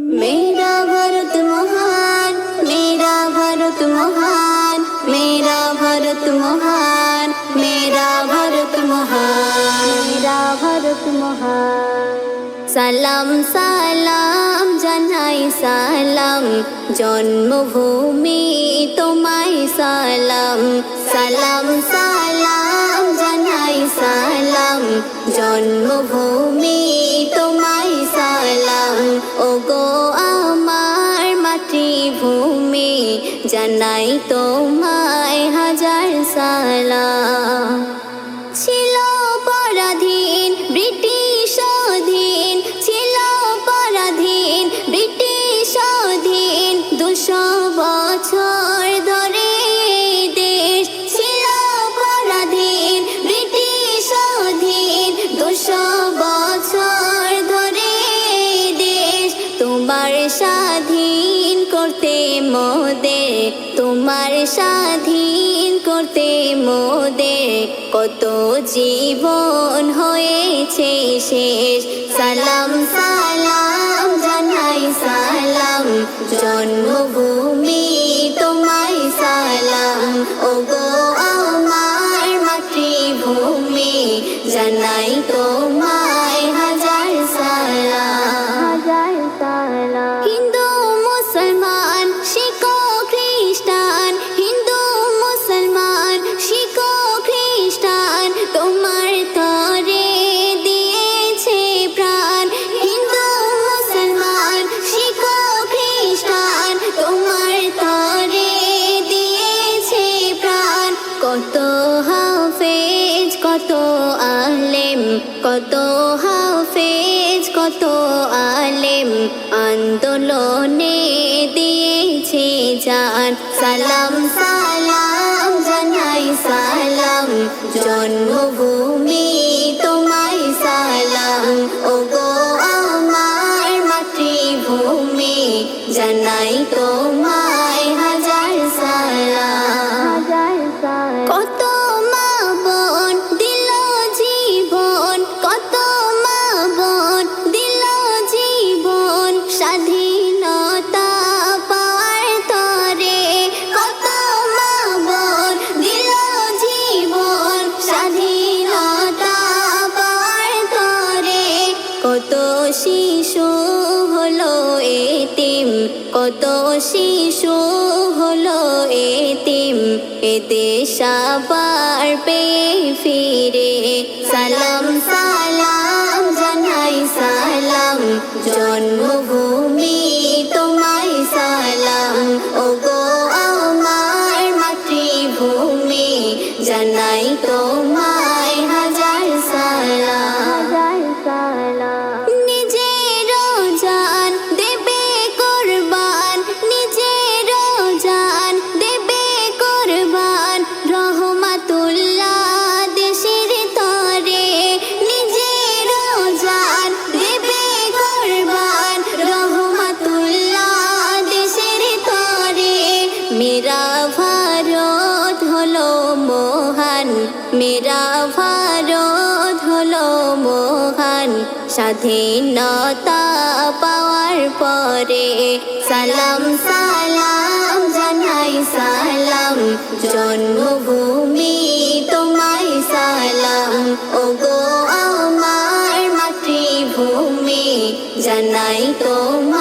मेरा भारत महान, मेरा भारत महान, मेरा भारत महान, मेरा भारत महान, मेरा भारत महान। সালাম সালাম জানাই সালাম জন্মভূমি তোমায় সালাম। সালাম সালাম জানাই সালাম জন্মভূমি তোমায় সালাম। ওগো আমার মাতৃভূমি জানাই তোমায় হাজার সালাম। ছিল পরাধীন ব্রিটিশ অধীন, ছিল পরাধীন ব্রিটিশ অধীন, 200 বছর ধরে দেশ ছিল পরাধীন ব্রিটিশ অধীন, 200 বছর ধরে দেশ। তোমার স্বাধীন করতে মোদের, তোমার স্বাধীন করতে মোদের কত জীবন হয়েছে শেষ। সালাম সালাম জানাই সালাম জন্মভূমি তোমায় সালাম। ওগো আমার মাতৃভূমি জানাই তোমায় হাজার সালাম, হাজার সালাম। হিন্দু মুসলমান শিখ খ্রিস্টান, হিন্দু মুসলমান শিখ খ্রিস্টান তোমার তরে দিয়েছে প্রাণ। হিন্দু মুসলমান শিখ খ্রিস্টান তোমার তরে দিয়েছে প্রাণ। কত হাফেজ কত আলেম, কত হাফেজ কত আলেম আন্দোলনে দিয়েছে জান। সালাম সালাম জানাই সালাম জন্মভূমি তোমায় সালাম। ওগো আমার মাতৃভূমি জানাই তোমায় হাজার সালাম, হাজার সালাম। কত মা বোন দিল জীবন, কত মা বোন দিল জীবন স্বাধীনতা পাওয়ার তরে। কত মা বোন দিল জীবন স্বাধীনতা পাওয়ার তরে। কত শিশু হলো এতিম, কত শিশু হলো এতিম এদেশ আবার পেয়ে ফিরে। সালাম সালাম জানাই সালাম জন্মভূমি তোমায় সালাম। ওগো আমার মাতৃভূমি জানাই তোমায় হাজার সালাম, হাজার সালাম। নিজের জান দেবে কুরবান, নিজের জান দেবে কুরবান রহমাতুল্লাহ দেশের তরে। নিজের জান দেবে কুরবান রহমাতুল্লাহ দেশের তরে। মেরা ভারত হলো মহান, মেরা ভারত হলো মহান স্বাধীনতা পাওয়ার পরে। সালাম সালাম জানাই সালাম জন্মভূমি তোমায় সালাম। ওগো আমার মাতৃভূমি জানাই তোমায়